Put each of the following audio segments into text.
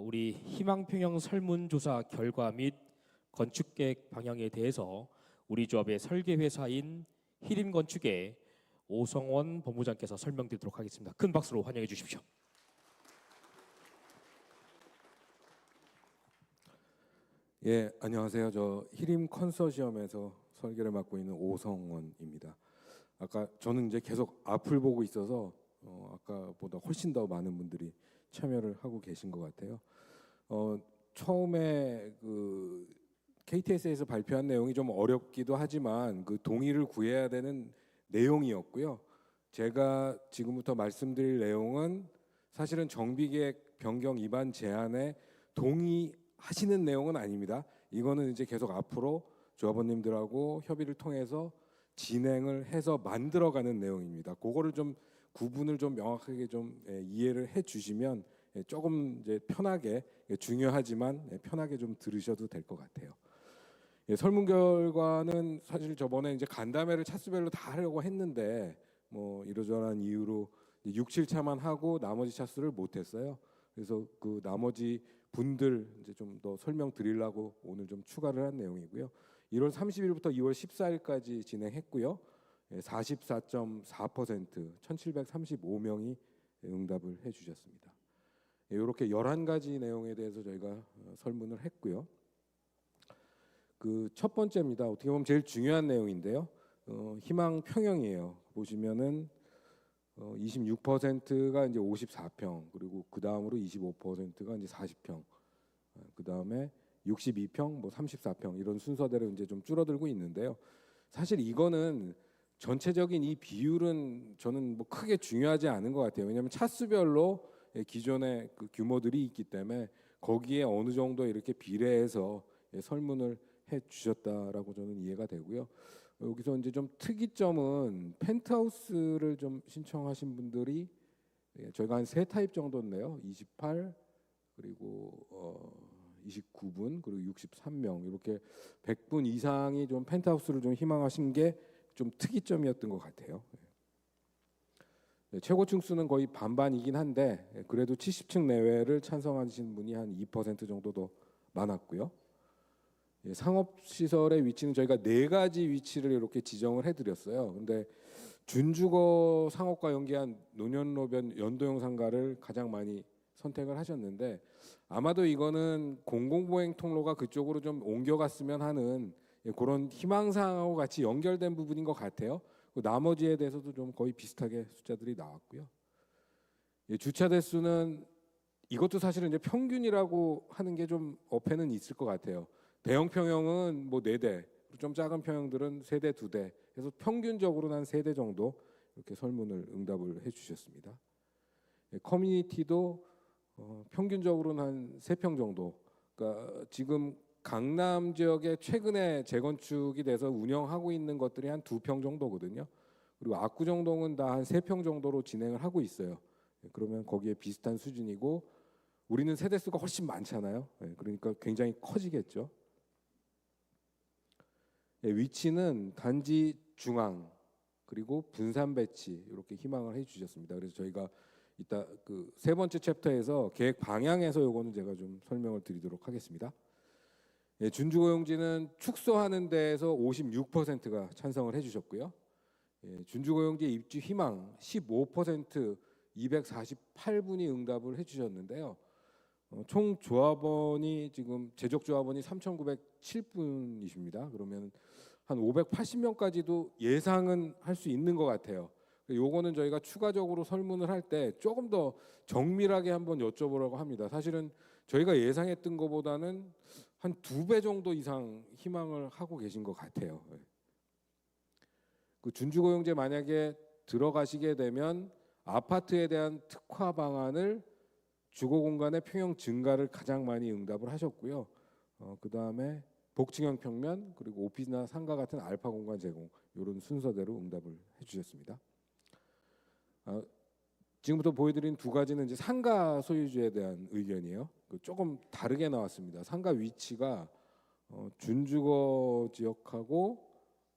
우리 희망평형 설문조사 결과 및 건축계획 방향에 대해서 우리 조합의 설계회사인 희림건축의 오성원 본부장께서 설명드리도록 하겠습니다. 큰 박수로 환영해 주십시오. 예, 안녕하세요. 저 희림 컨소시엄에서 설계를 맡고 있는 오성원입니다. 아까 저는 이제 계속 앞을 보고 있어서 아까보다 훨씬 더 많은 분들이 참여를 하고 계신 것 같아요. 처음에 그 KTS에서 발표한 내용이 좀 어렵기도 하지만 그 동의를 구해야 되는 내용이었고요. 제가 지금부터 말씀드릴 내용은 사실은 정비계획 변경 입안 제안에 동의하시는 내용은 아닙니다. 이거는 이제 계속 앞으로 조합원님들하고 협의를 통해서 진행을 해서 만들어가는 내용입니다. 그거를 좀 구분을 좀 명확하게 좀 이해를 해주시면 조금 이제 편하게, 중요하지만 편하게 좀 들으셔도 될 것 같아요. 설문 결과는 사실 저번에 이제 간담회를 차수별로 다 하려고 했는데 뭐 이러저러한 이유로 6, 7차만 하고 나머지 차수를 못했어요. 그래서 그 나머지 분들 이제 좀 더 설명드리려고 오늘 좀 추가를 한 내용이고요. 1월 30일부터 2월 14일까지 진행했고요. 44.4% 1735명이 응답을 해주셨습니다. 이렇게 11가지 내용에 대해서 저희가 설문을 했고요. 그 첫 번째입니다. 어떻게 보면 제일 중요한 내용인데요. 희망 평형이에요. 보시면은 26%가 이제 54평, 그리고 그 다음으로 25%가 이제 40평, 그 다음에 62평, 뭐 34평 이런 순서대로 이제 좀 줄어들고 있는데요. 사실 이거는 전체적인 이 비율은 저는 뭐 크게 중요하지 않은 것 같아요. 왜냐하면 차수별로 기존의 그 규모들이 있기 때문에 거기에 어느 정도 이렇게 비례해서 설문을 해 주셨다라고 저는 이해가 되고요. 여기서 이제 좀 특이점은 펜트하우스를 좀 신청하신 분들이 저희가 한 세 타입 정도인데요. 28 그리고 29분 그리고 63명 이렇게 100분 이상이 좀 펜트하우스를 좀 희망하신 게 좀 특이점이었던 것 같아요. 최고층 수는 거의 반반이긴 한데 그래도 70층 내외를 찬성하신 분이 한 2% 정도 더 많았고요. 상업시설의 위치는 저희가 4가지 위치를 이렇게 지정을 해드렸어요. 근데 준주거 상업과 연계한 노년로변 연도형 상가를 가장 많이 선택을 하셨는데 아마도 이거는 공공보행 통로가 그쪽으로 좀 옮겨갔으면 하는 그런 희망사항하고 같이 연결된 부분인 것 같아요. 나머지에 대해서도 좀 거의 비슷하게 숫자들이 나왔고요. 주차 대수는 이것도 사실은 이제 평균이라고 하는 게 좀 어폐는 있을 것 같아요. 대형 평형은 뭐 4대, 좀 작은 평형들은 3대, 2대, 그래서 평균적으로는 한 3대 정도 이렇게 설문을 응답을 해주셨습니다. 커뮤니티도 평균적으로는 한 3평 정도. 그러니까 지금 강남 지역에 최근에 재건축이 돼서 운영하고 있는 것들이 한 2평 정도거든요. 그리고 압구정동은 다 한 3평 정도로 진행을 하고 있어요. 그러면 거기에 비슷한 수준이고 우리는 세대수가 훨씬 많잖아요. 그러니까 굉장히 커지겠죠. 위치는 단지 중앙 그리고 분산 배치 이렇게 희망을 해주셨습니다. 그래서 저희가 이따 그 세 번째 챕터에서 계획 방향에서 요거는 제가 좀 설명을 드리도록 하겠습니다. 준주고용지는 축소하는 데에서 56%가 찬성을 해주셨고요. 준주고용지 입주 희망 15% 248분이 응답을 해주셨는데요. 총 조합원이 지금 제적 조합원이 3,907분이십니다. 그러면 한 580명까지도 예상은 할 수 있는 것 같아요. 요거는 저희가 추가적으로 설문을 할 때 조금 더 정밀하게 한번 여쭤보려고 합니다. 사실은 저희가 예상했던 것보다는 한 2배 정도 이상 희망을 하고 계신 것 같아요. 그 준주고용제 만약에 들어가시게 되면 아파트에 대한 특화 방안을 주거 공간의 평형 증가를 가장 많이 응답을 하셨고요. 그 다음에 복층형 평면 그리고 오피스나 상가 같은 알파 공간 제공 이런 순서대로 응답을 해주셨습니다. 지금부터 보여드린 2가지는 이제 상가 소유주에 대한 의견이에요. 조금 다르게 나왔습니다. 상가 위치가 준주거 지역하고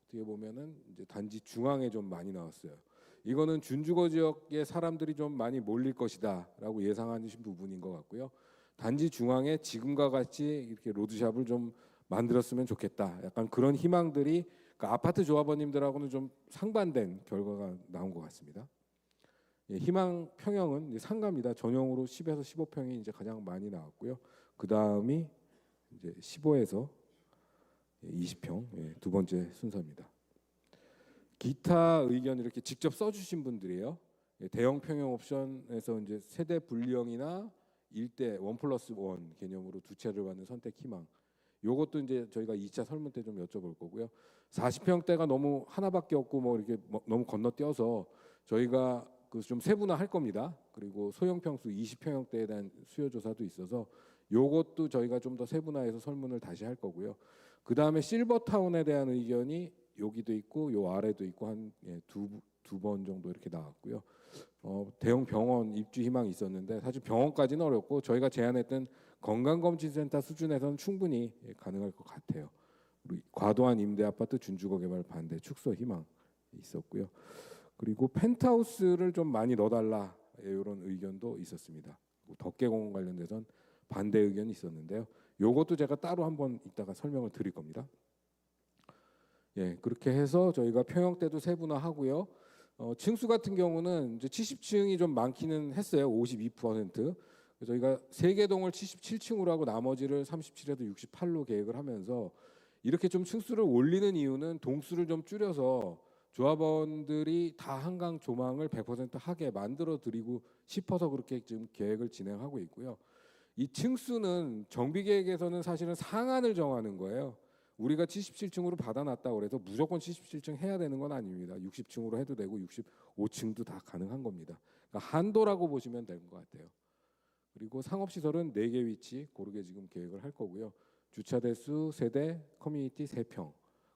어떻게 보면은 이제 단지 중앙에 좀 많이 나왔어요. 이거는 준주거 지역에 사람들이 좀 많이 몰릴 것이다라고 예상하신 부분인 것 같고요. 단지 중앙에 지금과 같이 이렇게 로드샵을 좀 만들었으면 좋겠다. 약간 그런 희망들이 그러니까 아파트 조합원님들하고는 좀 상반된 결과가 나온 것 같습니다. 예, 희망 평형은 이제 상가입니다. 전용으로 10에서 15평이 이제 가장 많이 나왔고요. 그 다음이 이제 15에서 20평 두 번째 순서입니다. 기타 의견 이렇게 직접 써주신 분들이에요. 예, 대형 평형 옵션에서 이제 세대 분리형이나 일대 1+1 개념으로 두 채를 받는 선택 희망. 요것도 이제 저희가 2차 설문 때 좀 여쭤볼 거고요. 40평대가 너무 하나밖에 없고 뭐 이렇게 너무 건너뛰어서 저희가 그 좀 세분화할 겁니다. 그리고 소형 평수 20평형대에 대한 수요 조사도 있어서 요것도 저희가 좀 더 세분화해서 설문을 다시 할 거고요. 그 다음에 실버타운에 대한 의견이 여기도 있고 요 아래도 있고 한 두 번 정도 이렇게 나왔고요. 대형 병원 입주 희망이 있었는데 사실 병원까지는 어렵고 저희가 제안했던 건강검진센터 수준에서는 충분히 가능할 것 같아요. 우리 과도한 임대 아파트 준주거 개발 반대 축소 희망 있었고요. 그리고 펜트하우스를 좀 많이 넣어달라 이런 의견도 있었습니다. 덕계공원 관련돼선 반대 의견이 있었는데요. 요것도 제가 따로 한번 이따가 설명을 드릴 겁니다. 예, 그렇게 해서 저희가 평형대도 세분화하고요. 층수 같은 경우는 이제 70층이 좀 많기는 했어요. 52%. 저희가 3개 동을 77층으로 하고 나머지를 37에서 68로 계획을 하면서 이렇게 좀 층수를 올리는 이유는 동수를 좀 줄여서 조합원들이 다 한강 조망을 100% 하게 만들어 드리고 싶어서 그렇게 지금 계획을 진행하고 있고요. 이 층수는 정비 계획에서는 사실은 상한을 정하는 거예요. 우리가 77층으로 받아놨다 그래서 무조건 77층 해야 되는 건 아닙니다. 60층으로 해도 되고 65층도 다 가능한 겁니다. 그러니까 한도라고 보시면 될 것 같아요. 그리고 상업시설은 4개 위치 고르게 지금 계획을 할 거고요. 주차 대수 세대, 커뮤니티 3평,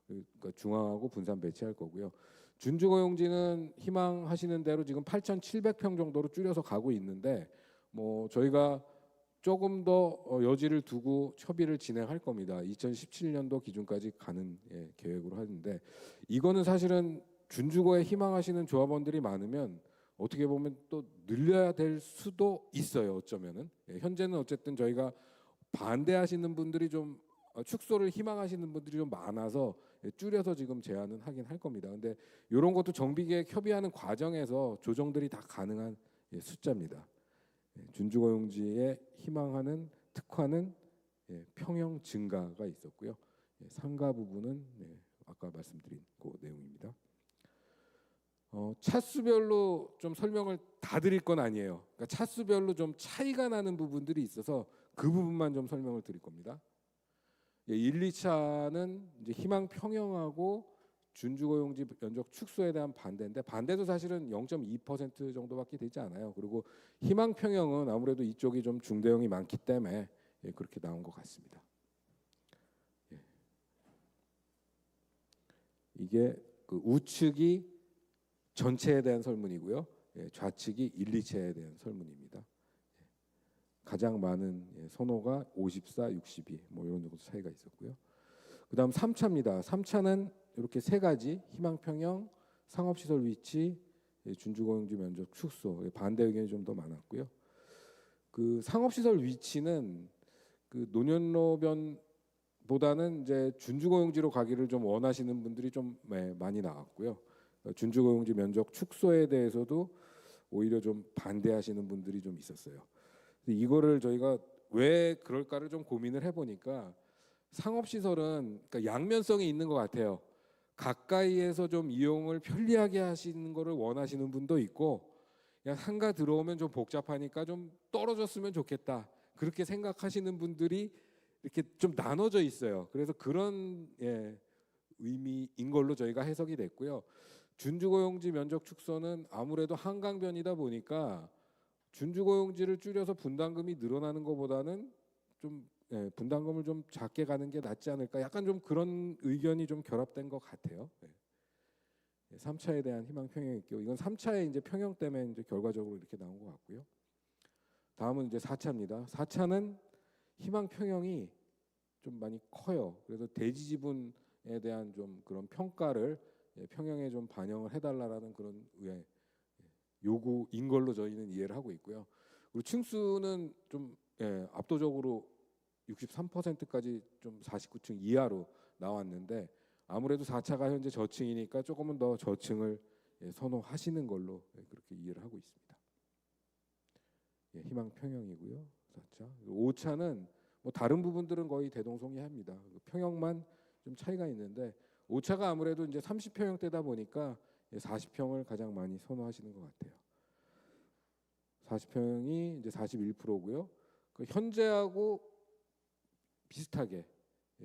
그러니까 중앙하고 분산 배치할 거고요. 준주거용지는 희망하시는 대로 지금 8,700평 정도로 줄여서 가고 있는데 뭐 저희가 조금 더 여지를 두고 협의를 진행할 겁니다. 2017년도 기준까지 가는 계획으로 하는데 이거는 사실은 준주거에 희망하시는 조합원들이 많으면 어떻게 보면 또 늘려야 될 수도 있어요. 어쩌면은 현재는 어쨌든 저희가 반대하시는 분들이 좀 축소를 희망하시는 분들이 좀 많아서 줄여서 지금 제안은 하긴 할 겁니다. 근데 이런 것도 정비계획 협의하는 과정에서 조정들이 다 가능한 숫자입니다. 준주거용지에 희망하는 특화는 평형 증가가 있었고요. 상가 부분은 아까 말씀드린 그 내용입니다. 차수별로 좀 설명을 다 드릴 건 아니에요. 그러니까 차수별로 좀 차이가 나는 부분들이 있어서 그 부분만 좀 설명을 드릴 겁니다. 1, 2차는 이제 희망 평형하고 준주거용지 면적 축소에 대한 반대인데 반대도 사실은 0.2% 정도밖에 되지 않아요. 그리고 희망 평형은 아무래도 이쪽이 좀 중대형이 많기 때문에 그렇게 나온 것 같습니다. 이게 그 우측이 전체에 대한 설문이고요. 좌측이 1, 2채에 대한 설문입니다. 가장 많은 선호가 54, 62 뭐 이런 정도 차이가 있었고요. 그다음 3차입니다. 3차는 이렇게 세 가지 희망 평형, 상업시설 위치, 준주거용지 면적 축소 반대 의견이 좀 더 많았고요. 그 상업시설 위치는 그 노년로변보다는 이제 준주거용지로 가기를 좀 원하시는 분들이 좀 많이 나왔고요. 준주거용지 면적 축소에 대해서도 오히려 좀 반대하시는 분들이 좀 있었어요. 이거를 저희가 왜 그럴까를 좀 고민을 해보니까 상업시설은 그러니까 양면성이 있는 것 같아요. 가까이에서 좀 이용을 편리하게 하시는 거를 원하시는 분도 있고 그냥 상가 들어오면 좀 복잡하니까 좀 떨어졌으면 좋겠다. 그렇게 생각하시는 분들이 이렇게 좀 나눠져 있어요. 그래서 그런 의미인 걸로 저희가 해석이 됐고요. 준주거용지 면적 축소는 아무래도 한강변이다 보니까 준주거용지를 줄여서 분담금이 늘어나는 것보다는 좀 분담금을 좀 작게 가는 게 낫지 않을까. 약간 좀 그런 의견이 좀 결합된 것 같아요. 3차에 대한 희망 평형이 있고 이건 3차의 이제 평형 때문에 이제 결과적으로 이렇게 나온 것 같고요. 다음은 이제 4차입니다. 4차는 희망 평형이 좀 많이 커요. 그래서 대지 지분에 대한 좀 그런 평가를 평형에 좀 반영을 해달라라는 그런 요구인 걸로 저희는 이해를 하고 있고요. 그리고 층수는 좀 압도적으로 63%까지 좀 49층 이하로 나왔는데 아무래도 4차가 현재 저층이니까 조금은 더 저층을 선호하시는 걸로 그렇게 이해를 하고 있습니다. 희망 평형이고요. 4차. 5차는 뭐 다른 부분들은 거의 대동소이합니다. 평형만 좀 차이가 있는데 5차가 아무래도 이제 30평형대다 보니까 40평을 가장 많이 선호하시는 것 같아요. 40평이 이제 41%고요. 그 현재하고 비슷하게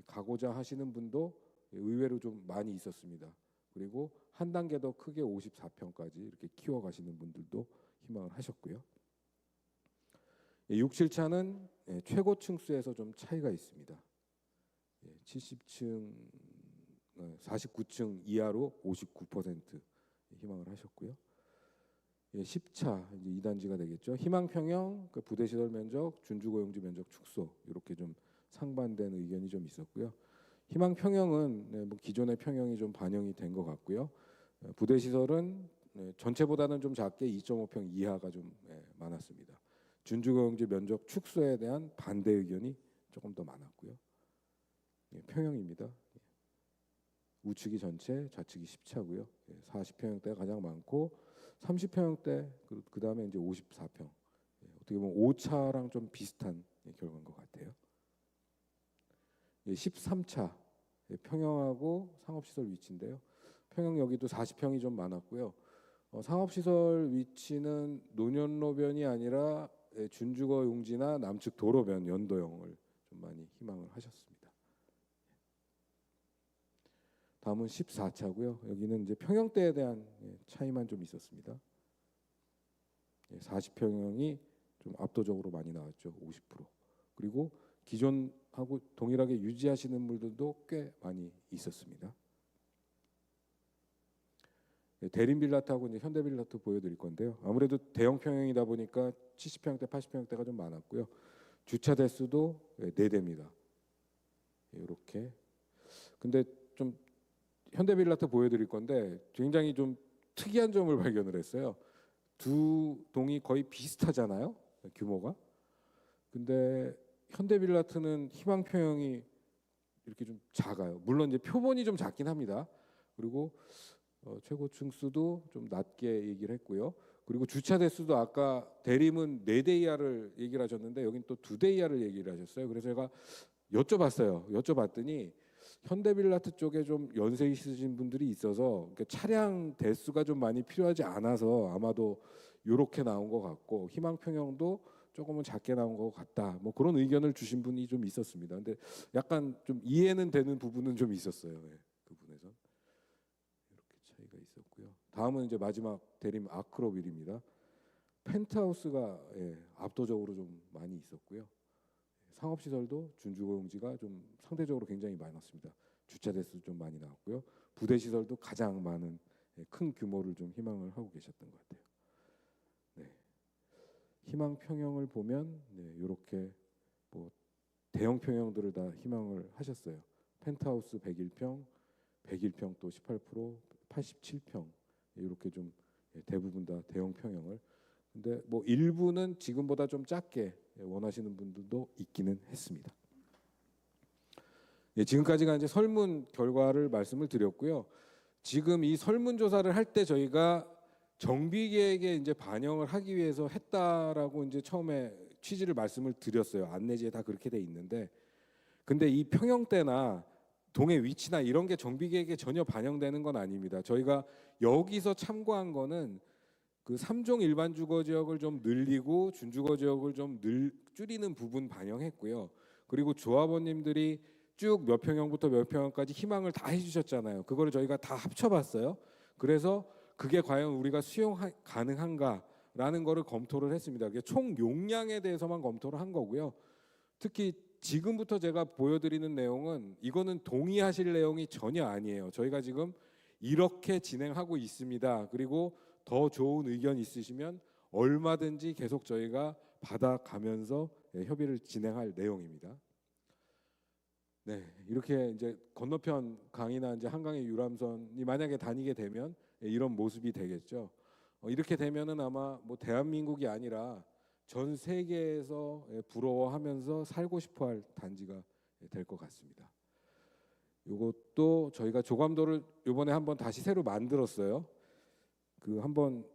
가고자 하시는 분도 의외로 좀 많이 있었습니다. 그리고 한 단계 더 크게 54평까지 이렇게 키워 가시는 분들도 희망을 하셨고요. 6, 7차는 최고층 수에서 좀 차이가 있습니다. 70층, 49층 이하로 59% 희망을 하셨고요. 10차 이제 2단지가 되겠죠. 희망 평형, 그 부대 시설 면적, 준주거용지 면적 축소 이렇게 좀 상반된 의견이 좀 있었고요. 희망 평형은 뭐 기존의 평형이 좀 반영이 된 것 같고요. 부대 시설은 전체보다는 좀 작게 2.5평 이하가 좀 많았습니다. 준주거용지 면적 축소에 대한 반대 의견이 조금 더 많았고요. 평형입니다. 우측이 전체, 좌측이 10차고요. 40평형대가 가장 많고 30평형대 그 다음에 이제 54평. 어떻게 보면 5차랑 좀 비슷한 결과인 것 같아요. 13차 평형하고 상업시설 위치인데요. 평형 여기도 40평이 좀 많았고요. 상업시설 위치는 노년로변이 아니라 준주거 용지나 남측 도로변 연도형을 좀 많이 희망을 하셨습니다. 다음은 14차고요. 여기는 이제 평형대에 대한 차이만 좀 있었습니다. 40평형이 좀 압도적으로 많이 나왔죠. 50%. 그리고 기존하고 동일하게 유지하시는 분들도 꽤 많이 있었습니다. 대림빌라트하고 이제 현대빌라트 보여드릴 건데요. 아무래도 대형 평형이다 보니까 70평대, 80평대가 좀 많았고요. 주차 대수도 4대입니다. 이렇게. 근데 좀 현대빌라트 보여드릴 건데 굉장히 좀 특이한 점을 발견을 했어요. 두 동이 거의 비슷하잖아요, 규모가. 근데 현대빌라트는 희망 평형이 이렇게 좀 작아요. 물론 이제 표본이 좀 작긴 합니다. 그리고 최고층 수도 좀 낮게 얘기를 했고요. 그리고 주차 대수도 아까 대림은 4대 이하를 얘기를 하셨는데 여긴 또 2대 이하를 얘기를 하셨어요. 그래서 제가 여쭤봤더니 현대빌라트 쪽에 좀 연세 있으신 분들이 있어서 차량 대수가 좀 많이 필요하지 않아서 아마도 이렇게 나온 것 같고 희망 평형도 조금은 작게 나온 것 같다. 뭐 그런 의견을 주신 분이 좀 있었습니다. 근데 약간 좀 이해는 되는 부분은 좀 있었어요. 그 부분에서 이렇게 차이가 있었고요. 다음은 이제 마지막 대림 아크로빌입니다. 펜트하우스가 압도적으로 좀 많이 있었고요. 상업시설도 준주거용지가 좀 상대적으로 굉장히 많았습니다. 주차 대수도 좀 많이 나왔고요. 부대 시설도 가장 많은 큰 규모를 좀 희망을 하고 계셨던 것 같아요. 네. 희망 평형을 보면 이렇게 뭐 대형 평형들을 다 희망을 하셨어요. 펜트하우스 101평, 101평 또 18%, 87평 이렇게 좀 대부분 다 대형 평형을. 근데 뭐 일부는 지금보다 좀 작게 원하시는 분들도 있기는 했습니다. 지금까지가 이제 설문 결과를 말씀을 드렸고요. 지금 이 설문 조사를 할 때 저희가 정비 계획에 이제 반영을 하기 위해서 했다라고 이제 처음에 취지를 말씀을 드렸어요. 안내지에 다 그렇게 돼 있는데, 근데 이 평형대나 동의 위치나 이런 게 정비 계획에 전혀 반영되는 건 아닙니다. 저희가 여기서 참고한 거는 그 3종 일반 주거 지역을 좀 늘리고 준주거 지역을 좀 줄이는 부분 반영했고요. 그리고 조합원님들이 쭉 몇 평형부터 몇 평형까지 희망을 다 해주셨잖아요. 그거를 저희가 다 합쳐봤어요. 그래서 그게 과연 우리가 수용 가능한가라는 거를 검토를 했습니다. 그게 총 용량에 대해서만 검토를 한 거고요. 특히 지금부터 제가 보여드리는 내용은 이거는 동의하실 내용이 전혀 아니에요. 저희가 지금 이렇게 진행하고 있습니다. 그리고 더 좋은 의견 있으시면 얼마든지 계속 저희가 받아가면서 협의를 진행할 내용입니다. 네, 이렇게 이제 건너편 강이나 이제 한강의 유람선이 만약에 다니게 되면 이런 모습이 되겠죠. 이렇게 되면은 아마 뭐 대한민국이 아니라 전 세계에서 부러워하면서 살고 싶어할 단지가 될 것 같습니다. 이것도 저희가 조감도를 이번에 한번 다시 새로 만들었어요. 그 한번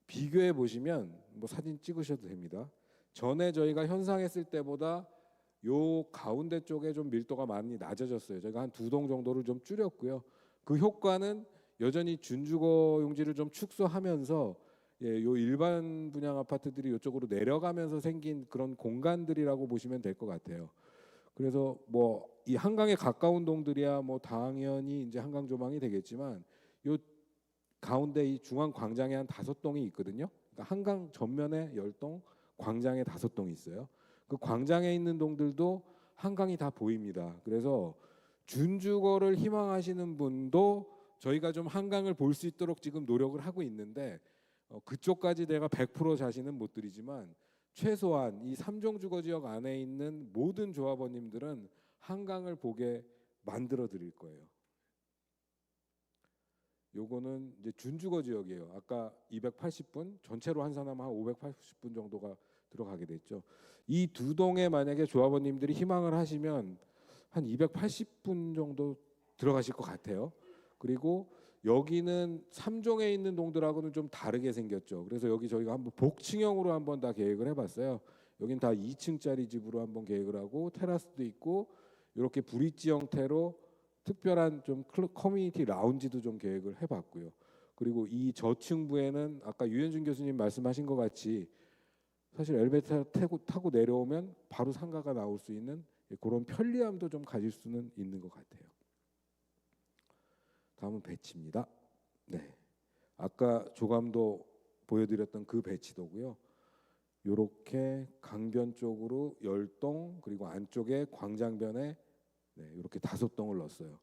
비교해 보시면 뭐 사진 찍으셔도 됩니다. 전에 저희가 현상했을 때보다 요 가운데 쪽에 좀 밀도가 많이 낮아졌어요. 저희가 한 2동 정도를 좀 줄였고요. 그 효과는 여전히 준주거 용지를 좀 축소하면서 요 일반 분양 아파트들이 이쪽으로 내려가면서 생긴 그런 공간들이라고 보시면 될 것 같아요. 그래서 뭐 이 한강에 가까운 동들이야 뭐 당연히 이제 한강 조망이 되겠지만 요 가운데 이 중앙 광장에 한 5동이 있거든요. 그러니까 한강 전면에 10동, 광장에 5동이 있어요. 그 광장에 있는 동들도 한강이 다 보입니다. 그래서 준주거를 희망하시는 분도 저희가 좀 한강을 볼 수 있도록 지금 노력을 하고 있는데 그쪽까지 내가 100% 자신은 못 드리지만 최소한 이 3종 주거 지역 안에 있는 모든 조합원님들은 한강을 보게 만들어 드릴 거예요. 요거는 이제 준주거 지역이에요. 아까 280분, 전체로 환산하면 한 580분 정도가 들어가게 됐죠. 이 2동에 만약에 조합원님들이 희망을 하시면 한 280분 정도 들어가실 것 같아요. 그리고 여기는 3종에 있는 동들하고는 좀 다르게 생겼죠. 그래서 여기 저희가 한번 복층형으로 한번 다 계획을 해봤어요. 여긴 다 2층짜리 집으로 한번 계획을 하고 테라스도 있고 이렇게 브릿지 형태로 특별한 좀 커뮤니티 라운지도 좀 계획을 해봤고요. 그리고 이 저층부에는 아까 유현준 교수님 말씀하신 것 같이 사실 엘리베이터 타고 내려오면 바로 상가가 나올 수 있는 그런 편리함도 좀 가질 수는 있는 것 같아요. 다음은 배치입니다. 네, 아까 조감도 보여드렸던 그 배치도고요. 이렇게 강변 쪽으로 10동 그리고 안쪽에 광장변에 이렇게 5동을 넣었어요.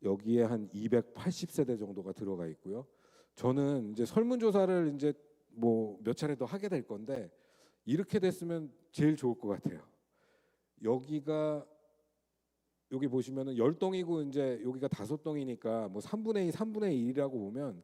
여기에 한 280세대 정도가 들어가 있고요. 저는 이제 설문조사를 이제 뭐 몇 차례 더 하게 될 건데 이렇게 됐으면 제일 좋을 것 같아요. 여기 보시면은 10동이고 이제 여기가 5동이니까 뭐 3분의 2, 3분의 1이라고 보면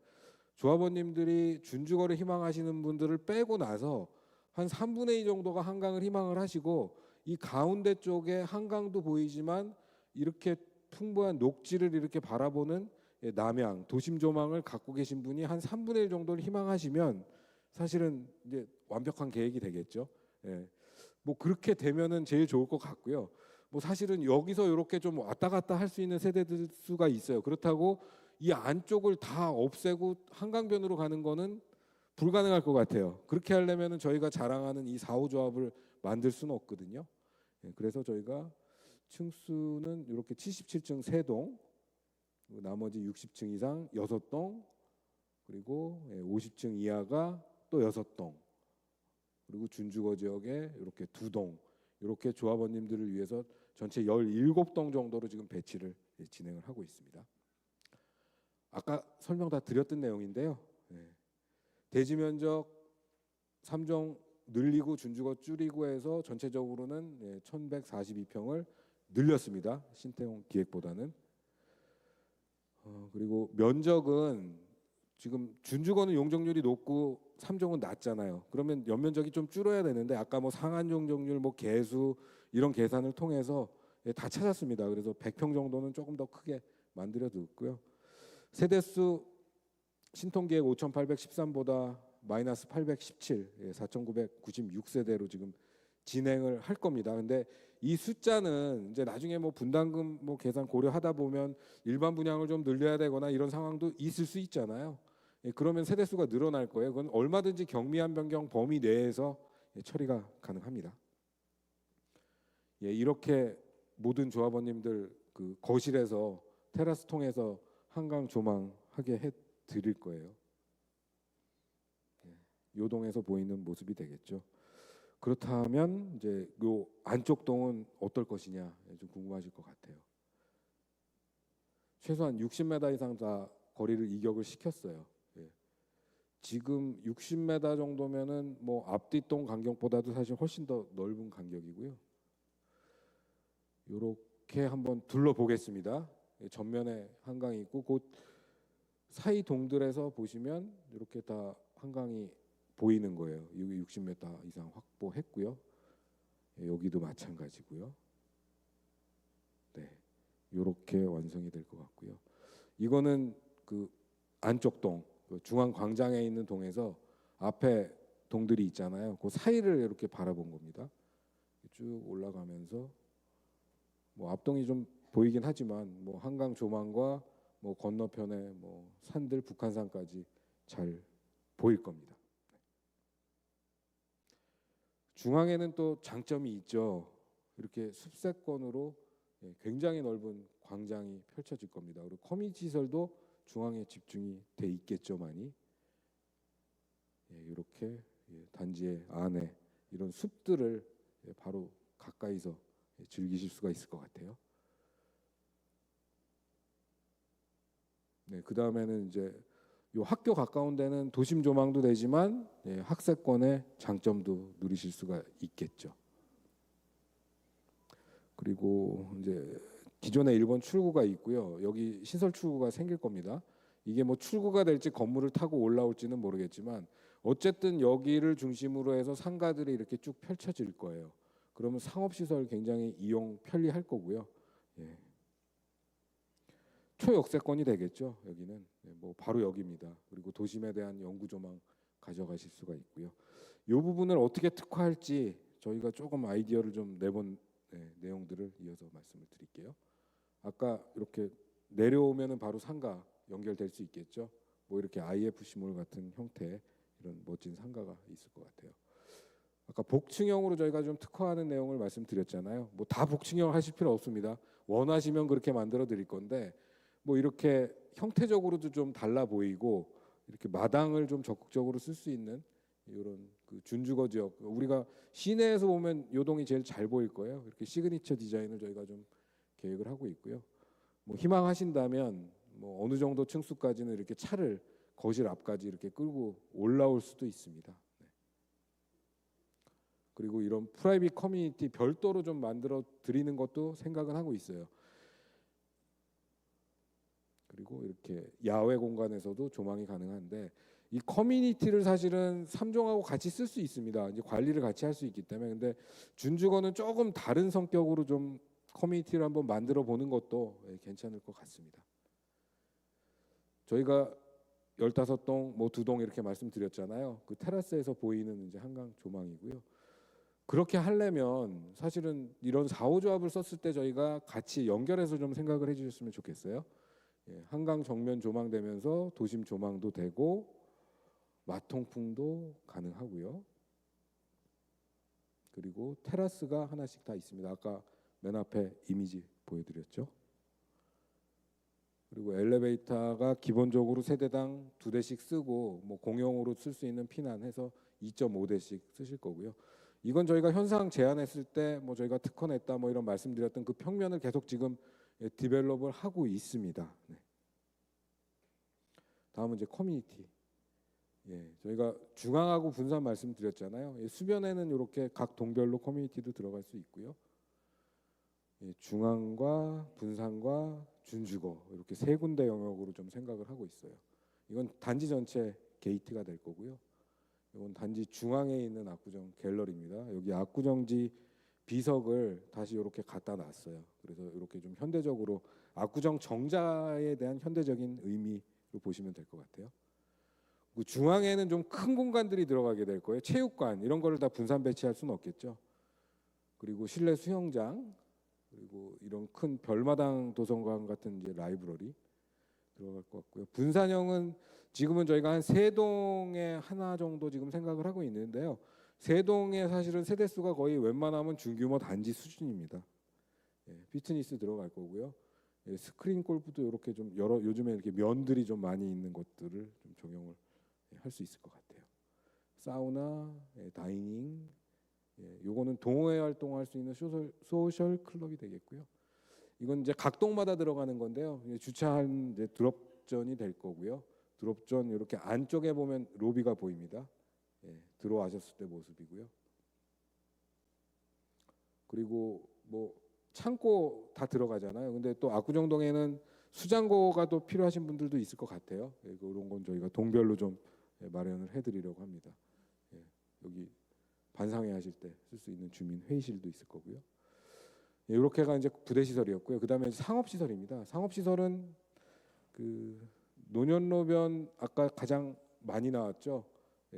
조합원님들이 준주거를 희망하시는 분들을 빼고 나서 한 3분의 2 정도가 한강을 희망을 하시고 이 가운데 쪽에 한강도 보이지만 이렇게 풍부한 녹지를 이렇게 바라보는 남향, 도심 조망을 갖고 계신 분이 한 3분의 1 정도를 희망하시면 사실은 이제 완벽한 계획이 되겠죠. 예. 뭐 그렇게 되면은 제일 좋을 것 같고요. 뭐 사실은 여기서 이렇게 좀 왔다 갔다 할 수 있는 세대들 수가 있어요. 그렇다고 이 안쪽을 다 없애고 한강변으로 가는 거는 불가능할 것 같아요. 그렇게 하려면은 저희가 자랑하는 이 4호 조합을 만들 수는 없거든요. 예, 그래서 저희가 층수는 이렇게 77층 3동, 나머지 60층 이상 6동, 그리고 50층 이하가 또 6동, 그리고 준주거 지역에 이렇게 2동, 이렇게 조합원님들을 위해서 전체 17동 정도로 지금 배치를 진행을 하고 있습니다. 아까 설명 다 드렸던 내용인데요. 대지 면적 3종 늘리고 준주거 줄이고 해서 전체적으로는 1142평을 늘렸습니다. 신태용 기획보다는. 그리고 면적은 지금 준주거는 용적률이 높고 3종은 낮잖아요. 그러면 연면적이 좀 줄어야 되는데 아까 뭐 상한 용적률, 뭐 개수 이런 계산을 통해서 다 찾았습니다. 그래서 100평 정도는 조금 더 크게 만들어 뒀고요. 세대수 신통계획 5,813보다 마이너스 817, 4,996세대로 지금 진행을 할 겁니다. 근데 이 숫자는 이제 나중에 뭐 분담금 뭐 계산 고려하다 보면 일반 분양을 좀 늘려야 되거나 이런 상황도 있을 수 있잖아요. 그러면 세대수가 늘어날 거예요. 그건 얼마든지 경미한 변경 범위 내에서 처리가 가능합니다. 이렇게 모든 조합원님들 그 거실에서 테라스 통해서 한강 조망하게 해 드릴 거예요. 요동에서 보이는 모습이 되겠죠. 그렇다면 이제 요 안쪽 동은 어떨 것이냐 좀 궁금하실 것 같아요. 최소한 60m 이상 다 거리를 이격을 시켰어요. 지금 60m 정도면은 뭐 앞뒤동 간격보다도 사실 훨씬 더 넓은 간격이고요. 이렇게 한번 둘러보겠습니다. 전면에 한강이 있고 곧 사이 동들에서 보시면 이렇게 다 한강이 보이는 거예요. 여기 60m 이상 확보했고요. 예, 여기도 마찬가지고요. 네, 이렇게 완성이 될 것 같고요. 이거는 그 안쪽 동, 그 중앙 광장에 있는 동에서 앞에 동들이 있잖아요. 그 사이를 이렇게 바라본 겁니다. 쭉 올라가면서 뭐 앞동이 좀 보이긴 하지만 뭐 한강 조망과 뭐 건너편에 뭐 산들 북한산까지 잘 보일 겁니다. 중앙에는 또 장점이 있죠. 이렇게 숲세권으로 굉장히 넓은 광장이 펼쳐질 겁니다. 그리고 커뮤니티 시설도 중앙에 집중이 돼 있겠죠만이 이렇게 단지의 안에 이런 숲들을 바로 가까이서 즐기실 수가 있을 것 같아요. 네, 그 다음에는 이제 요 학교 가까운 데는 도심 조망도 되지만 학세권의 장점도 누리실 수가 있겠죠. 그리고 이제 기존에 1번 출구가 있고요. 여기 신설 출구가 생길 겁니다. 이게 뭐 출구가 될지 건물을 타고 올라올지는 모르겠지만 어쨌든 여기를 중심으로 해서 상가들이 이렇게 쭉 펼쳐질 거예요. 그러면 상업시설 굉장히 이용 편리할 거고요. 예. 초역세권이 되겠죠. 여기는 뭐 바로 여기입니다. 그리고 도심에 대한 연구 조망 가져가실 수가 있고요. 이 부분을 어떻게 특화할지 저희가 조금 아이디어를 좀 내본 내용들을 이어서 말씀을 드릴게요. 아까 이렇게 내려오면은 바로 상가 연결될 수 있겠죠. 뭐 이렇게 IFC몰 같은 형태의 이런 멋진 상가가 있을 것 같아요. 아까 복층형으로 저희가 좀 특화하는 내용을 말씀드렸잖아요. 뭐 다 복층형 하실 필요 없습니다. 원하시면 그렇게 만들어 드릴 건데 뭐 이렇게 형태적으로도 좀 달라 보이고 이렇게 마당을 좀 적극적으로 쓸 수 있는 이런 그 준주거 지역, 우리가 시내에서 보면 요동이 제일 잘 보일 거예요. 이렇게 시그니처 디자인을 저희가 좀 계획을 하고 있고요. 뭐 희망하신다면 뭐 어느 정도 층수까지는 이렇게 차를 거실 앞까지 이렇게 끌고 올라올 수도 있습니다. 네. 그리고 이런 프라이빗 커뮤니티 별도로 좀 만들어 드리는 것도 생각은 하고 있어요. 그리고 이렇게 야외 공간에서도 조망이 가능한데 이 커뮤니티를 사실은 3종하고 같이 쓸 수 있습니다. 이제 관리를 같이 할 수 있기 때문에. 근데 준주거는 조금 다른 성격으로 좀 커뮤니티를 한번 만들어 보는 것도 괜찮을 것 같습니다. 저희가 15동, 뭐 2동 이렇게 말씀드렸잖아요. 그 테라스에서 보이는 이제 한강 조망이고요. 그렇게 하려면 사실은 이런 4호 조합을 썼을 때 저희가 같이 연결해서 좀 생각을 해주셨으면 좋겠어요. 한강 정면 조망되면서 도심 조망도 되고 마통풍도 가능하고요. 그리고 테라스가 하나씩 다 있습니다. 아까 맨 앞에 이미지 보여드렸죠. 그리고 엘리베이터가 기본적으로 세대당 2대씩 쓰고 뭐 공용으로 쓸 수 있는 피난해서 2.5대씩 쓰실 거고요. 이건 저희가 현상 제안했을 때 뭐 저희가 특허냈다 뭐 이런 말씀드렸던 그 평면을 계속 지금 디벨롭을 하고 있습니다. 네. 다음은 이제 커뮤니티. 저희가 중앙하고 분산 말씀드렸잖아요. 수변에는 이렇게 각 동별로 커뮤니티도 들어갈 수 있고요. 중앙과 분산과 준주거 이렇게 세 군데 영역으로 좀 생각을 하고 있어요. 이건 단지 전체 게이트가 될 거고요. 이건 단지 중앙에 있는 압구정 갤러리입니다. 여기 압구정지 비석을 다시 이렇게 갖다 놨어요. 그래서 이렇게 좀 현대적으로 압구정 정자에 대한 현대적인 의미로 보시면 될 것 같아요. 그 중앙에는 좀 큰 공간들이 들어가게 될 거예요. 체육관 이런 거를 다 분산 배치할 수는 없겠죠. 그리고 실내 수영장, 그리고 이런 큰 별마당 도서관 같은 이제 라이브러리 들어갈 것 같고요. 분산형은 지금은 저희가 한 3동에 하나 정도 지금 생각을 하고 있는데요. 3동에 사실은 세대 수가 거의 웬만하면 중규모 단지 수준입니다. 피트니스 들어갈 거고요. 스크린 골프도 이렇게 좀 여러 요즘에 이렇게 면들이 좀 많이 있는 것들을 좀 적용을 할 수 있을 것 같아요. 사우나, 다이닝, 요거는 동호회 활동할 수 있는 소셜 클럽이 되겠고요. 이건 이제 각 동마다 들어가는 건데요. 주차한 이제 드롭존이 될 거고요. 드롭존 이렇게 안쪽에 보면 로비가 보입니다. 들어와셨을 때 모습이고요. 그리고 뭐 창고 다 들어가잖아요. 근데 또 압구정동에는 수장고가 또 필요하신 분들도 있을 것 같아요. 이런 건 저희가 동별로 좀 마련을 해드리려고 합니다. 여기 반상회 하실 때 쓸 수 있는 주민 회의실도 있을 거고요. 이렇게가 이제 부대 시설이었고요. 그다음에 상업 시설입니다. 상업 시설은 그 노년로변 아까 가장 많이 나왔죠.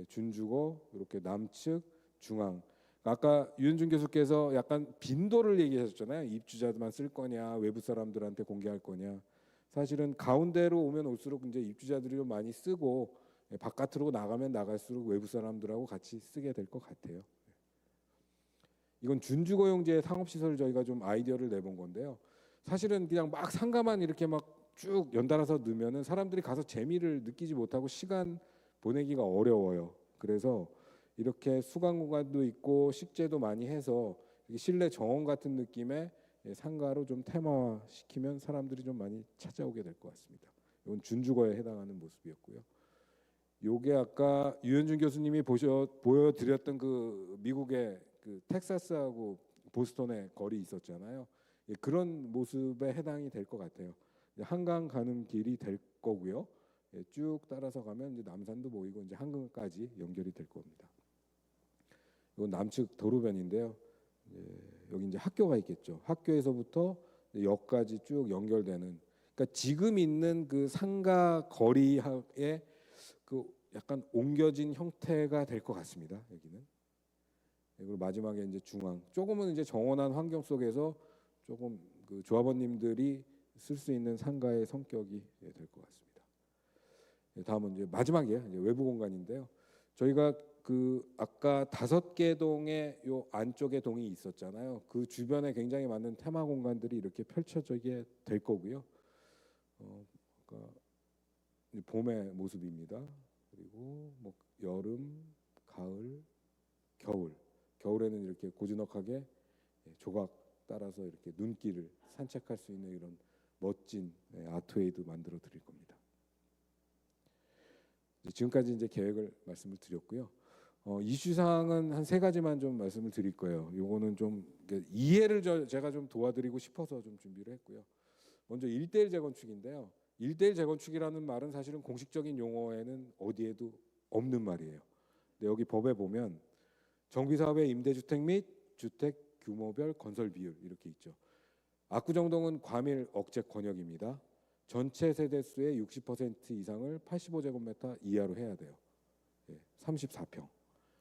준주거 이렇게 남측 중앙. 아까 유현준 교수께서 약간 빈도를 얘기하셨잖아요. 입주자들만 쓸 거냐, 외부 사람들한테 공개할 거냐. 사실은 가운데로 오면 올수록 이제 입주자들이 좀 많이 쓰고 바깥으로 나가면 나갈수록 외부 사람들하고 같이 쓰게 될 것 같아요. 이건 준주거용지의 상업시설 저희가 좀 아이디어를 내본 건데요. 사실은 그냥 막 상가만 이렇게 막 쭉 연달아서 넣으면은 사람들이 가서 재미를 느끼지 못하고 시간 보내기가 어려워요. 그래서 이렇게 수강 공간도 있고 식재도 많이 해서 실내 정원 같은 느낌의 상가로 좀 테마화 시키면 사람들이 좀 많이 찾아오게 될 것 같습니다. 이건 준주거에 해당하는 모습이었고요. 요게 아까 유현준 교수님이 보여드렸던 그 미국의 그 텍사스하고 보스턴의 거리 있었잖아요. 그런 모습에 해당이 될 것 같아요. 한강 가는 길이 될 거고요. 쭉 따라서 가면 이제 남산도 보이고 이제 한강까지 연결이 될 겁니다. 이건 남측 도로변인데요. 여기 이제 학교가 있겠죠. 학교에서부터 역까지 쭉 연결되는. 그러니까 지금 있는 그 상가 거리에 그 약간 옮겨진 형태가 될 것 같습니다. 여기는. 그리고 마지막에 이제 중앙. 조금은 이제 정원한 환경 속에서 조금 그 조합원님들이 쓸 수 있는 상가의 성격이 될 것 같습니다. 다음은 이제 마지막이에요. 이제 외부 공간인데요. 저희가 그 아까 5개 동의 요 안쪽에 동이 있었잖아요. 그 주변에 굉장히 많은 테마 공간들이 이렇게 펼쳐지게 될 거고요. 그러니까 봄의 모습입니다. 그리고 뭐 여름, 가을, 겨울. 겨울에는 이렇게 고즈넉하게 조각 따라서 이렇게 눈길을 산책할 수 있는 이런 멋진 아트웨이도 만들어 드릴 겁니다. 지금까지 이제 계획을 말씀을 드렸고요. 이슈 사항은 한 3가지만 좀 말씀을 드릴 거예요. 요거는 좀 이해를 제가 좀 도와드리고 싶어서 좀 준비를 했고요. 먼저 1:1 재건축인데요. 1:1 재건축이라는 말은 사실은 공식적인 용어에는 어디에도 없는 말이에요. 근데 여기 법에 보면 정비사업의 임대주택 및 주택 규모별 건설 비율 이렇게 있죠. 압구정동은 과밀 억제 권역입니다. 전체 세대수의 60% 이상을 85제곱미터 이하로 해야 돼요. 34평.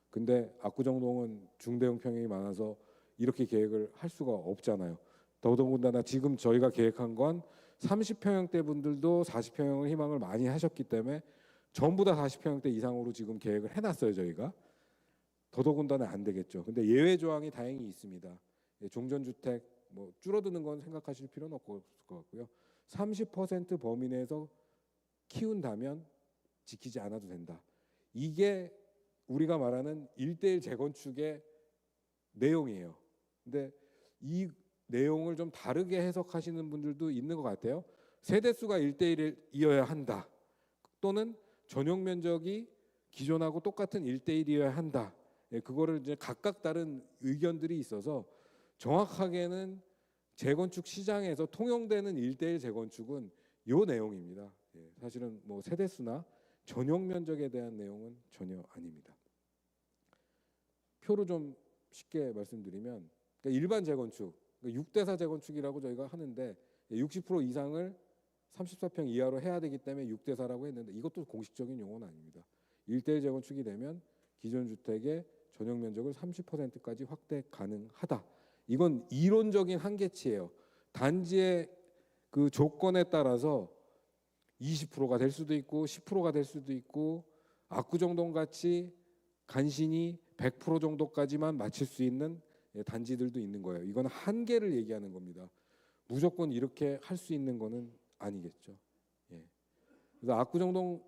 근데 압구정동은 중대형 평형이 많아서 이렇게 계획을 할 수가 없잖아요. 더더군다나 지금 저희가 계획한 건 30평형대 분들도 40평형을 희망을 많이 하셨기 때문에 전부 다 40평형대 이상으로 지금 계획을 해놨어요. 저희가. 더더군다나 안 되겠죠. 근데 예외 조항이 다행히 있습니다. 종전주택 뭐 줄어드는 건 생각하실 필요는 없을 것 같고요. 30% 범위 내에서 키운다면 지키지 않아도 된다. 이게 우리가 말하는 1:1 재건축의 내용이에요. 근데 이 내용을 좀 다르게 해석하시는 분들도 있는 것 같아요. 세대수가 1:1이어야 한다. 또는 전용 면적이 기존하고 똑같은 1:1이어야 한다. 그거를 이제 각각 다른 의견들이 있어서 정확하게는 재건축 시장에서 통용되는 1:1 재건축은 요 내용입니다. 사실은 뭐 세대수나 전용 면적에 대한 내용은 전혀 아닙니다. 표로 좀 쉽게 말씀드리면 그러니까 일반 재건축, 6대4 재건축이라고 저희가 하는데 60% 이상을 34평 이하로 해야 되기 때문에 6대4라고 했는데 이것도 공식적인 용어는 아닙니다. 1:1 재건축이 되면 기존 주택의 전용 면적을 30%까지 확대 가능하다. 이건 이론적인 한계치예요. 단지의 그 조건에 따라서 20%가 될 수도 있고 10%가 될 수도 있고 압구정동 같이 간신히 100% 정도까지만 맞출 수 있는 단지들도 있는 거예요. 이건 한계를 얘기하는 겁니다. 무조건 이렇게 할 수 있는 거는 아니겠죠. 그래서 압구정동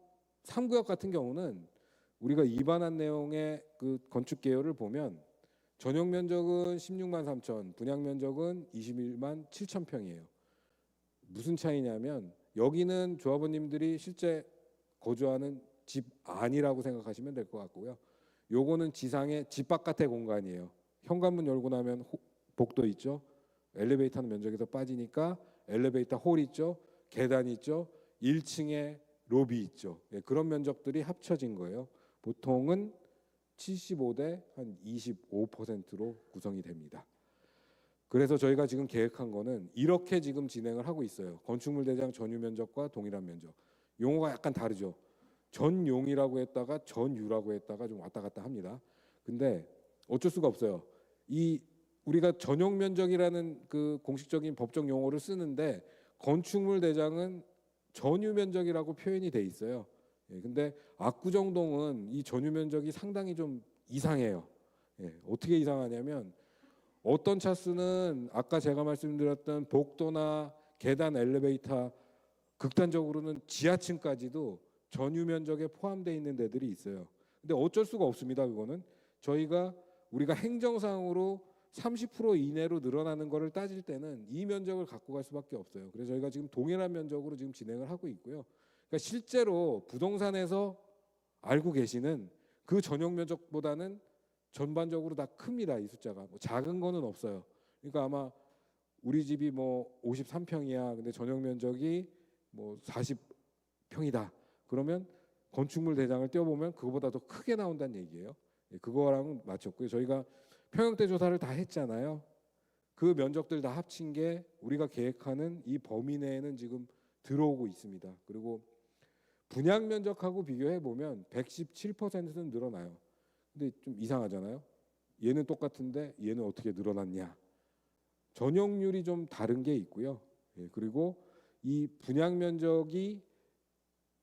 3구역 같은 경우는 우리가 입안한 내용의 그 건축 개요를 보면 전용 면적은 16만 3천, 분양 면적은 21만 7천 평이에요. 무슨 차이냐면 여기는 조합원님들이 실제 거주하는 집 안이라고 생각하시면 될 것 같고요. 요거는 지상의 집 바깥의 공간이에요. 현관문 열고 나면 복도 있죠. 엘리베이터 하는 면적에서 빠지니까 엘리베이터 홀 있죠. 계단 있죠. 1층에 로비 있죠. 그런 면적들이 합쳐진 거예요. 보통은 75대 한 25%로 구성이 됩니다. 그래서 저희가 지금 계획한 거는 이렇게 지금 진행을 하고 있어요. 건축물 대장 전유 면적과 동일한 면적. 용어가 약간 다르죠. 전용이라고 했다가 전유라고 했다가 좀 왔다 갔다 합니다. 근데 어쩔 수가 없어요. 이 우리가 전용 면적이라는 그 공식적인 법적 용어를 쓰는데 건축물 대장은 전유 면적이라고 표현이 돼 있어요. 예, 근데 압구정동은 이 전유 면적이 상당히 좀 이상해요. 예, 어떻게 이상하냐면 어떤 차수는 아까 제가 말씀드렸던 복도나 계단 엘리베이터 극단적으로는 지하층까지도 전유 면적에 포함되어 있는 데들이 있어요. 근데 어쩔 수가 없습니다. 그거는 우리가 행정상으로 30% 이내로 늘어나는 거를 따질 때는 이 면적을 갖고 갈 수밖에 없어요. 그래서 저희가 지금 동일한 면적으로 지금 진행을 하고 있고요. 그러니까 실제로 부동산에서 알고 계시는 그 전용 면적보다는 전반적으로 다 큽니다. 이 숫자가 뭐 작은 거는 없어요. 그러니까 아마 우리 집이 뭐 53평이야. 근데 전용 면적이 뭐 40평이다. 그러면 건축물 대장을 떼어보면 그거보다 더 크게 나온다는 얘기예요. 그거랑 맞췄고요. 저희가 평형대 조사를 다 했잖아요. 그 면적들 다 합친 게 우리가 계획하는 이 범위 내에는 지금 들어오고 있습니다. 그리고 분양 면적하고 비교해 보면 117%는 늘어나요. 근데 좀 이상하잖아요. 얘는 똑같은데 얘는 어떻게 늘어났냐? 전용률이 좀 다른 게 있고요. 예, 그리고 이 분양 면적이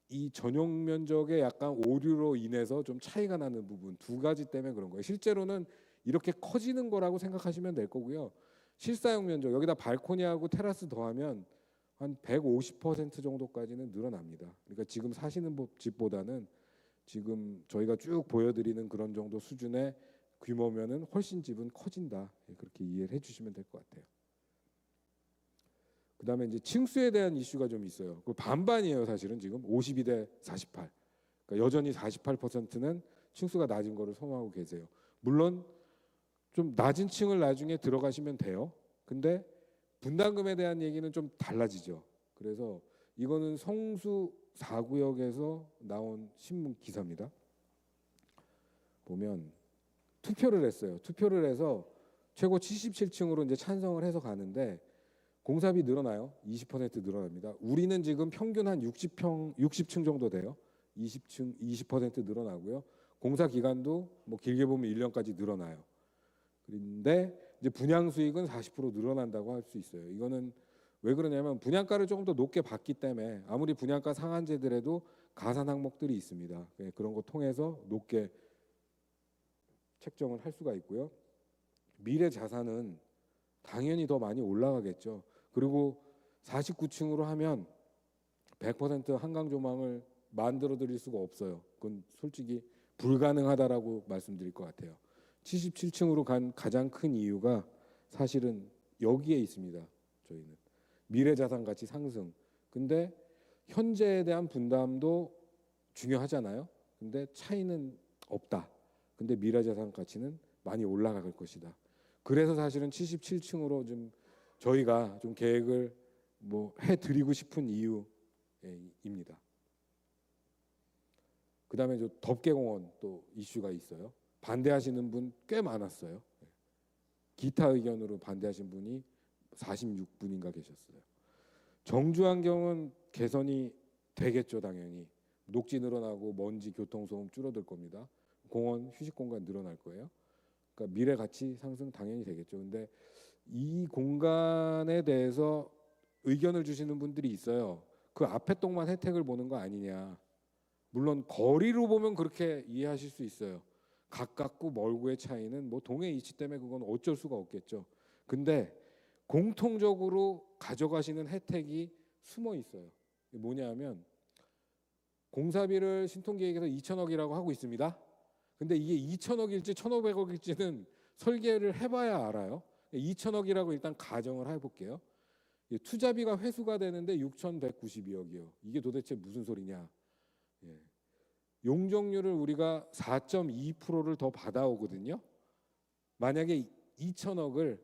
이 전용 면적의 약간 오류로 인해서 좀 차이가 나는 부분 두 가지 때문에 그런 거예요. 실제로는 이렇게 커지는 거라고 생각하시면 될 거고요. 실사용 면적 여기다 발코니하고 테라스 더하면 한 150% 정도까지는 늘어납니다. 그러니까 지금 사시는 집보다는 지금 저희가 쭉 보여드리는 그런 정도 수준의 규모면은 훨씬 집은 커진다. 그렇게 이해를 해주시면 될 것 같아요. 그다음에 이제 층수에 대한 이슈가 좀 있어요. 그 반반이에요, 사실은 지금 52대 48. 그러니까 여전히 48%는 층수가 낮은 거를 선호하고 계세요. 물론 좀 낮은 층을 나중에 들어가시면 돼요. 근데 분담금에 대한 얘기는 좀 달라지죠. 그래서 이거는 성수 4구역에서 나온 신문 기사입니다. 보면 투표를 했어요. 투표를 해서 최고 77층으로 이제 찬성을 해서 가는데 공사비 늘어나요. 20% 늘어납니다. 우리는 지금 평균 한 60층 정도 돼요. 20층 20% 늘어나고요. 공사 기간도 뭐 길게 보면 1년까지 늘어나요. 그런데 이제 분양 수익은 40% 늘어난다고 할 수 있어요. 이거는 왜 그러냐면 분양가를 조금 더 높게 받기 때문에 아무리 분양가 상한제들에도 가산 항목들이 있습니다. 그런 거 통해서 높게 책정을 할 수가 있고요. 미래 자산은 당연히 더 많이 올라가겠죠. 그리고 49층으로 하면 100% 한강 조망을 만들어 드릴 수가 없어요. 그건 솔직히 불가능하다라고 말씀드릴 것 같아요. 77층으로 간 가장 큰 이유가 사실은 여기에 있습니다. 저희는 미래 자산 가치 상승. 근데 현재에 대한 분담도 중요하잖아요. 근데 차이는 없다. 근데 미래 자산 가치는 많이 올라갈 것이다. 그래서 사실은 77층으로 좀 저희가 좀 계획을 뭐 해드리고 싶은 이유입니다. 그다음에 저 덮개공원 또 이슈가 있어요. 반대하시는 분 꽤 많았어요. 기타 의견으로 반대하신 분이 46분인가 계셨어요. 정주환경은 개선이 되겠죠, 당연히. 녹지 늘어나고 먼지, 교통소음 줄어들 겁니다. 공원, 휴식 공간 늘어날 거예요. 그러니까 미래 가치 상승 당연히 되겠죠. 근데 이 공간에 대해서 의견을 주시는 분들이 있어요. 그 앞에 동만 혜택을 보는 거 아니냐. 물론 거리로 보면 그렇게 이해하실 수 있어요. 가깝고 멀고의 차이는 뭐 동해 이치 때문에 그건 어쩔 수가 없겠죠. 근데 공통적으로 가져가시는 혜택이 숨어 있어요. 뭐냐면 공사비를 신통기획에서 2천억이라고 하고 있습니다. 근데 이게 2천억일지 1,500억일지는 설계를 해봐야 알아요. 2천억이라고 일단 가정을 해볼게요. 투자비가 회수가 되는데 6,192억이요. 이게 도대체 무슨 소리냐? 예. 용적률을 우리가 4.2%를 더 받아오거든요. 만약에 2천억을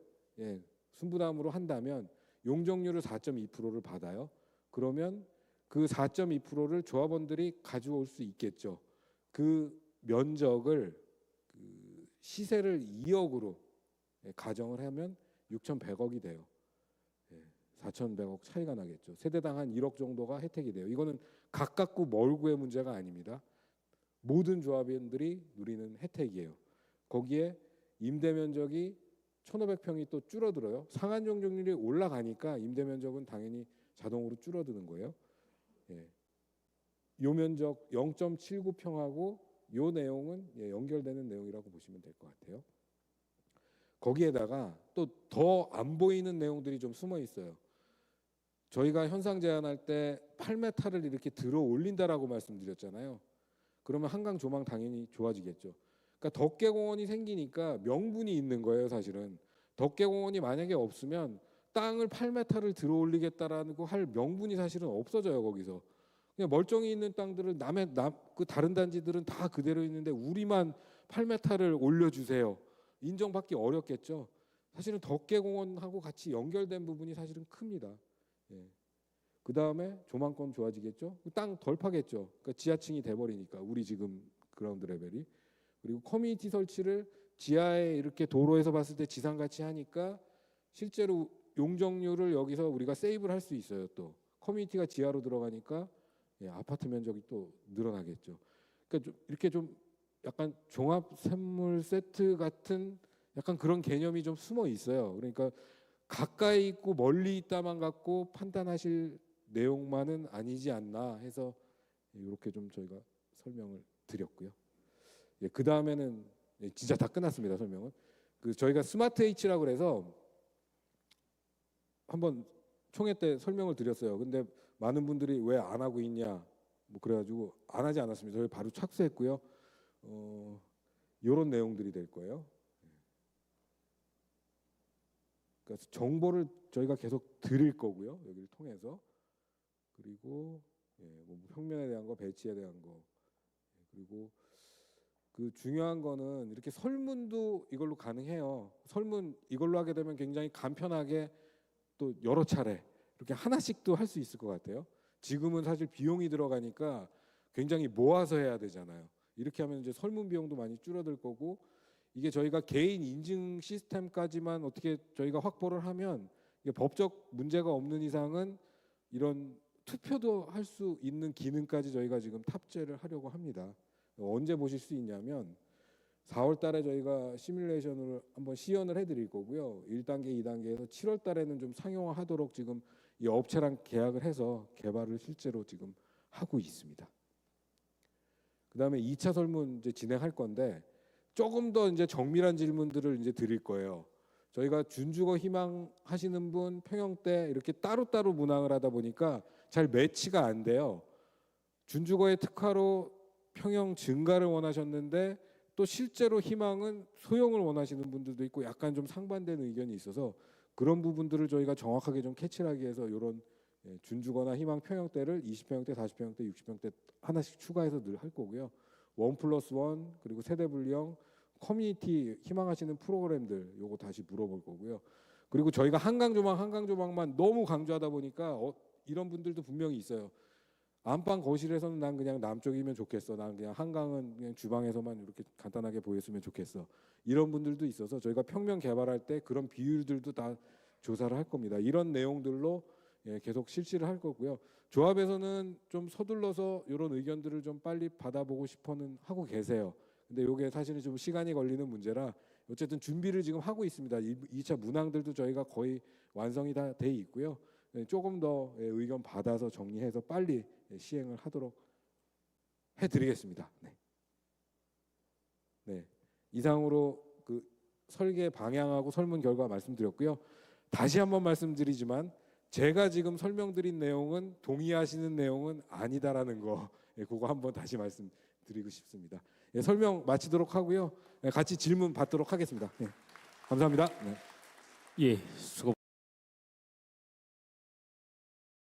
순부담으로 한다면 용적률을 4.2%를 받아요. 그러면 그 4.2%를 조합원들이 가져올 수 있겠죠. 그 면적을 시세를 2억으로 가정을 하면 6,100억이 돼요. 4,100억 차이가 나겠죠. 세대당 한 1억 정도가 혜택이 돼요. 이거는 가깝고 멀고의 문제가 아닙니다. 모든 조합원들이 누리는 혜택이에요. 거기에 임대 면적이 1,500평이 또 줄어들어요. 상한 용적률이 올라가니까 임대 면적은 당연히 자동으로 줄어드는 거예요. 요 면적 0.79평하고 요 내용은 연결되는 내용이라고 보시면 될 것 같아요. 거기에다가 또 더 안 보이는 내용들이 좀 숨어 있어요. 저희가 현상 제한할 때 8m를 이렇게 들어 올린다라고 말씀드렸잖아요. 그러면 한강 조망 당연히 좋아지겠죠. 그러니까 덕계공원이 생기니까 명분이 있는 거예요, 사실은. 덕계공원이 만약에 없으면 땅을 8m를 들어 올리겠다라고 할 명분이 사실은 없어져요, 거기서. 그냥 멀쩡히 있는 땅들을 그 다른 단지들은 다 그대로 있는데 우리만 8m를 올려주세요. 인정받기 어렵겠죠. 사실은 덕계공원하고 같이 연결된 부분이 사실은 큽니다. 그 다음에 조망권 좋아지겠죠. 땅 덜 파겠죠. 그러니까 지하층이 돼버리니까 우리 지금 그라운드 레벨이. 그리고 커뮤니티 설치를 지하에 이렇게 도로에서 봤을 때 지상같이 하니까 실제로 용적률을 여기서 우리가 세이브를 할 수 있어요. 또 커뮤니티가 지하로 들어가니까 아파트 면적이 또 늘어나겠죠. 그러니까 이렇게 좀 약간 종합 샘물 세트 같은 약간 그런 개념이 좀 숨어 있어요. 그러니까 가까이 있고 멀리 있다만 갖고 판단하실 내용만은 아니지 않나 해서 이렇게 좀 저희가 설명을 드렸고요. 그 다음에는 진짜 다 끝났습니다. 설명은. 저희가 스마트 H라고 그래서 한번 총회 때 설명을 드렸어요. 근데 많은 분들이 왜 안 하고 있냐 뭐 그래가지고 안 하지 않았습니다. 저희 바로 착수했고요. 이런 내용들이 될 거예요. 그래서 정보를 저희가 계속 드릴 거고요. 여기를 통해서. 그리고 뭐 평면에 대한 거, 배치에 대한 거. 그리고 그 중요한 거는 이렇게 설문도 이걸로 가능해요. 설문 이걸로 하게 되면 굉장히 간편하게 또 여러 차례 이렇게 하나씩도 할 수 있을 것 같아요. 지금은 사실 비용이 들어가니까 굉장히 모아서 해야 되잖아요. 이렇게 하면 이제 설문 비용도 많이 줄어들 거고 이게 저희가 개인 인증 시스템까지만 어떻게 저희가 확보를 하면 이게 법적 문제가 없는 이상은 이런 투표도 할 수 있는 기능까지 저희가 지금 탑재를 하려고 합니다. 언제 보실 수 있냐면 4월 달에 저희가 시뮬레이션을 한번 시연을 해드릴 거고요. 1단계, 2단계에서 7월 달에는 좀 상용화하도록 지금 이 업체랑 계약을 해서 개발을 실제로 지금 하고 있습니다. 그다음에 2차 설문 이제 진행할 건데 조금 더 이제 정밀한 질문들을 이제 드릴 거예요. 저희가 준주거 희망하시는 분 평형때 이렇게 따로따로 문항을 하다 보니까 잘 매치가 안 돼요. 준주거의 특화로 평형 증가를 원하셨는데 또 실제로 희망은 소형을 원하시는 분들도 있고 약간 좀 상반되는 의견이 있어서 그런 부분들을 저희가 정확하게 좀 캐치를 하기 위해서 이런 준주거나 희망 평형대를 20평형대, 40평형대, 60평형대 하나씩 추가해서 늘 할 거고요. 1+1 그리고 세대 분리형 커뮤니티 희망하시는 프로그램들 요거 다시 물어볼 거고요. 그리고 저희가 한강 조망만 너무 강조하다 보니까 이런 분들도 분명히 있어요. 안방 거실에서는 난 그냥 남쪽이면 좋겠어. 난 그냥 한강은 그냥 주방에서만 이렇게 간단하게 보였으면 좋겠어. 이런 분들도 있어서 저희가 평면 개발할 때 그런 비율들도 다 조사를 할 겁니다. 이런 내용들로 계속 실시를 할 거고요. 조합에서는 좀 서둘러서 이런 의견들을 좀 빨리 받아보고 싶어는 하고 계세요. 근데 이게 사실은 좀 시간이 걸리는 문제라 어쨌든 준비를 지금 하고 있습니다. 2차 문항들도 저희가 거의 완성이 다 돼 있고요. 조금 더 의견 받아서 정리해서 빨리 시행을 하도록 해드리겠습니다. 네. 이상으로 그 설계 방향하고 설문 결과 말씀드렸고요. 다시 한번 말씀드리지만 제가 지금 설명드린 내용은 동의하시는 내용은 아니다라는 거 그거 한번 다시 말씀드리고 싶습니다. 설명 마치도록 하고요. 같이 질문 받도록 하겠습니다. 감사합니다. 예, 수고.